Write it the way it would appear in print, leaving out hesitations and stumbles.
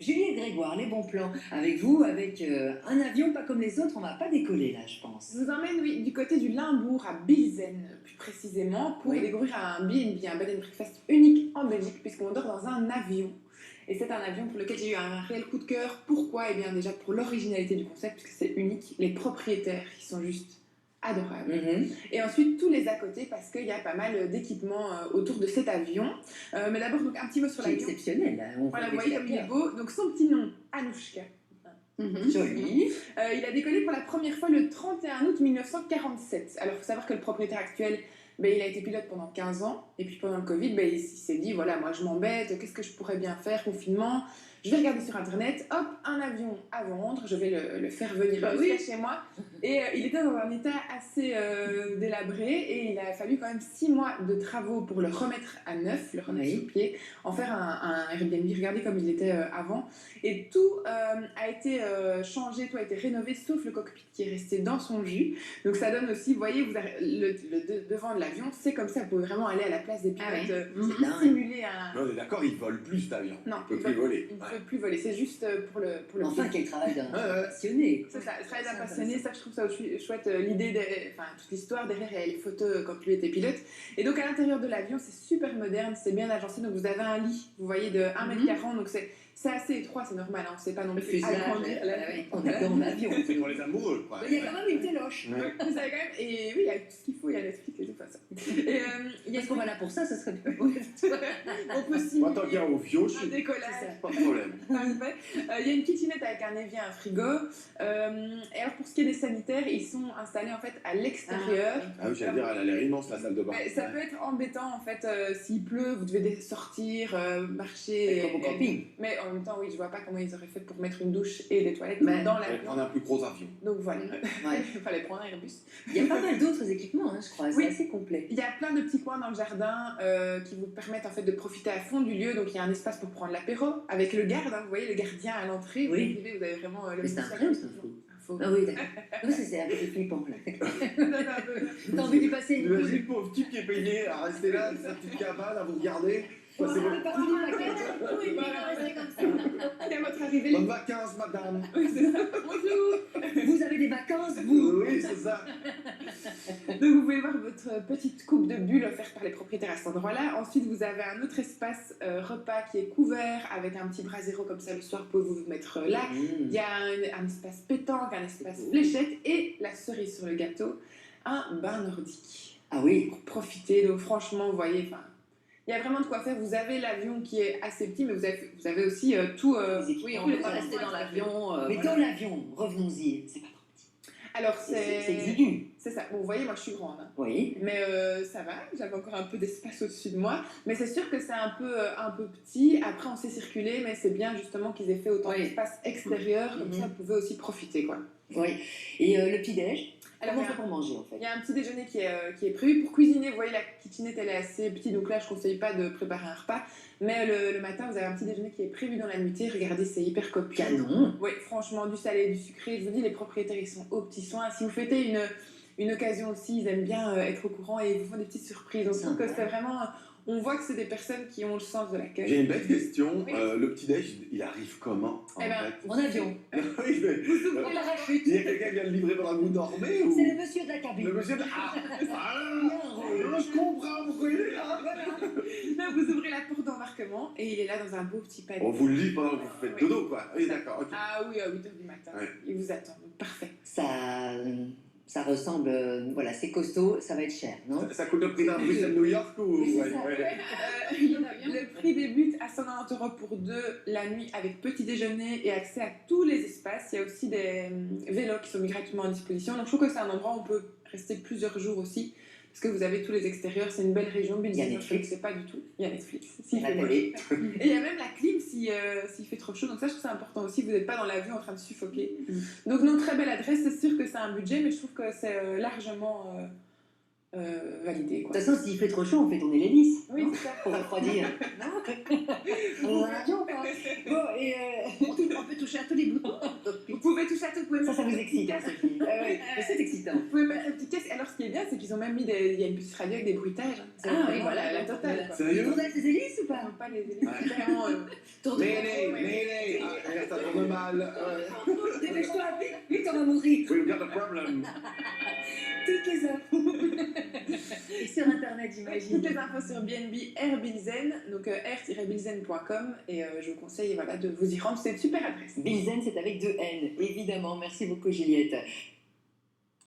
Julie et Grégoire, les bons plans. Avec vous, avec un avion pas comme les autres, on va pas décoller là, je pense. Je vous emmène, oui, du côté du Limbourg, à Bilzen, plus précisément, pour découvrir un B&B, un bed and breakfast unique en Belgique, puisqu'on dort dans un avion. Et c'est un avion pour lequel j'ai eu un réel coup de cœur. Pourquoi? Eh bien, déjà pour l'originalité du concept, puisque c'est unique, les propriétaires qui sont juste adorables. Et ensuite, tous les à côté, parce qu'il y a pas mal d'équipements autour de cet avion. Mais d'abord, donc, un petit mot sur l'avion. C'est exceptionnel, là. Voilà, vous voyez comme il est beau. Donc, son petit nom, Anouchka. Joli. Il a décollé pour la première fois le 31 août 1947. Alors, il faut savoir que le propriétaire actuel, il a été pilote pendant 15 ans. Et puis, pendant le Covid, il s'est dit, voilà, moi, je m'embête. Qu'est-ce que je pourrais bien faire? Confinement. Je vais regarder sur Internet. Hop, un avion à vendre. Je vais le faire venir jusqu'à chez moi. Et il était dans un état assez délabré. Et il a fallu quand même 6 mois de travaux pour le remettre à neuf, le remettre sur pied, en faire un Airbnb. Regardez comme il était avant. Et tout a été changé, tout a été rénové, sauf le cockpit qui est resté dans son jus. Donc ça donne aussi, vous voyez, le devant de l'avion, c'est comme ça, vous pouvez vraiment aller à la place des pilotes, simuler un... Non, on est d'accord, il vole plus cet avion. Non, il ne peut plus voler. Il ne peut plus voler, c'est juste pour le Enfin, quel travail d'un passionné. C'est ça, le travail d'un passionné, ça je trouve ça chouette, l'idée, toute l'histoire derrière les photos quand lui était pilote. Et donc à l'intérieur de l'avion, c'est super moderne, c'est bien agencé, donc vous avez un lit, vous voyez, de 1m40, donc c'est assez étroit, c'est normal, on ne sait pas non plus agrandir. On est dans l'avion. C'est pour les amoureux, quoi. Il y a quand même une téloche. Vous savez quand même, et oui, il y a tout ce qu'il faut, il y a Netflix et tout ça. Est-ce qu'on va là pour ça ce serait bien. On peut simuler. Moi, tant qu'il y a au fioche, un décollage. pas de problème. Parfait. Il y a une kitchenette avec un évier, un frigo. Et alors pour ce qui est des sanitaires, ils sont installés en fait à l'extérieur. Ah oui, j'allais dire, elle a l'air immense la salle de bain. Ça peut être embêtant en fait s'il pleut, vous devez sortir, marcher. Comme au camping. Mais en même temps, oui, je vois pas comment ils auraient fait pour mettre une douche et des toilettes dans l'avion. Prendre un plus gros avion. Donc voilà, il fallait prendre un Airbus. Il y a pas mal d'autres équipements, je crois, c'est assez complet. Il y a plein de petits coins dans le jardin qui vous permettent en fait de profiter à fond du lieu. Donc il y a un espace pour prendre l'apéro avec le garde, vous voyez le gardien à l'entrée. Vous arrivez, vous avez vraiment le. Mais c'est un vrai ou c'est un faux? Ah oui, d'accord. C'est un peu flippant là. T'as envie de passer une Imagine le pauvre type qui est payé à rester là, sa petite cabane, à vous regarder. C'est à votre arrivée. Bonnes vacances, madame. Bonjour. Vous avez des vacances, vous? Oui, c'est ça. Donc vous pouvez voir votre petite coupe de bulles offerte par les propriétaires à cet endroit-là. Ensuite, vous avez un autre espace repas qui est couvert avec un petit brasero comme ça le soir, vous pouvez vous mettre là. Il y a un espace pétanque, un espace fléchette et la cerise sur le gâteau, un bain nordique. Ah oui. Pour profiter. Donc franchement, vous voyez, il y a vraiment de quoi faire. Vous avez l'avion qui est assez petit, mais vous avez aussi tout. Oui, on peut pas rester dans l'avion. Mais dans l'avion, revenons-y, c'est pas trop petit. Alors c'est exigu. C'est ça. Bon, vous voyez, moi je suis grande. Oui. Mais ça va, j'avais encore un peu d'espace au-dessus de moi. Mais c'est sûr que c'est un peu petit. Après, on sait circuler, mais c'est bien justement qu'ils aient fait autant d'espace extérieur. Comme ça, vous pouvez aussi profiter, quoi. Oui. Et le petit-déj? Alors, comment on fait pour manger en fait? Il y a un petit déjeuner qui est prévu. Pour cuisiner, vous voyez, la kitchenette elle est assez petite, donc là je ne conseille pas de préparer un repas. Mais le matin, vous avez un petit déjeuner qui est prévu dans la nuitée. Regardez, c'est hyper copieux. Canon! Oui, franchement, du salé et du sucré. Je vous dis, les propriétaires ils sont aux petits soins. Si vous fêtez une occasion aussi, ils aiment bien être au courant et ils vous font des petites surprises. Donc je trouve que c'est vraiment. On voit que c'est des personnes qui ont le sens de l'accueil. J'ai une bête question. Oui. Le petit-déj, il arrive comment en avion. Vous ouvrez la rachute. Il y a quelqu'un qui vient le livrer pendant que vous dormez ou... C'est le monsieur de la cabine. Le monsieur de... je comprends pourquoi il est là. Là, vous ouvrez la porte d'embarquement et il est là dans un beau petit panier. On vous le lit pendant que vous faites dodo, quoi. Oui, d'accord, ok. Ah oui, à 8h du matin. Ouais. Il vous attend. Donc, parfait. Ça ressemble, voilà, c'est costaud, ça va être cher, non? Ça coûte le prix d'un Bruxelles-New York ou... Le prix débute à 190 € pour 2 la nuit avec petit déjeuner et accès à tous les espaces. Il y a aussi des vélos qui sont gratuitement à disposition. Donc je trouve que c'est un endroit où on peut rester plusieurs jours aussi. Parce que vous avez tous les extérieurs, c'est une belle région. Il y a Netflix. C'est pas du tout. Il y a Netflix. S'il fait moche. Et il y a même la clim s'il fait trop chaud. Donc ça, je trouve que c'est important aussi. Vous n'êtes pas dans l'avion en train de suffoquer. Donc non, très belle adresse. C'est sûr que c'est un budget, mais je trouve que c'est largement validé. Quoi. De toute façon, s'il fait trop chaud, on fait tourner l'hélice. Oui, c'est ça. Pour refroidir. Bon, et on peut toucher à tous les boutons. Vous pouvez toucher à tout. Ça vous excite, Sophie. C'est excitant. Vous pouvez mettre un petit casque. Alors, ce qui est bien, bien, c'est qu'ils ont même mis il y a une petite radio avec des bruitages. C'est Ah oui, vraiment voilà, la totale. Quoi. Sérieux? Tournage des hélices ou pas? Non, pas les c'est vraiment. Tour de Mayday, contrôle. mayday! Ah, regarde, ça tourne mal. Dépêche-toi, vite, on va mourir. We've got a problem. Toutes les infos. Et sur internet, j'imagine. Toutes les infos sur BNB Airbilzen, donc r-bilzen.com, et je vous conseille voilà, de vous y rendre, c'est une super adresse. Bilzen, c'est avec 2 N, évidemment. Merci beaucoup, Juliette.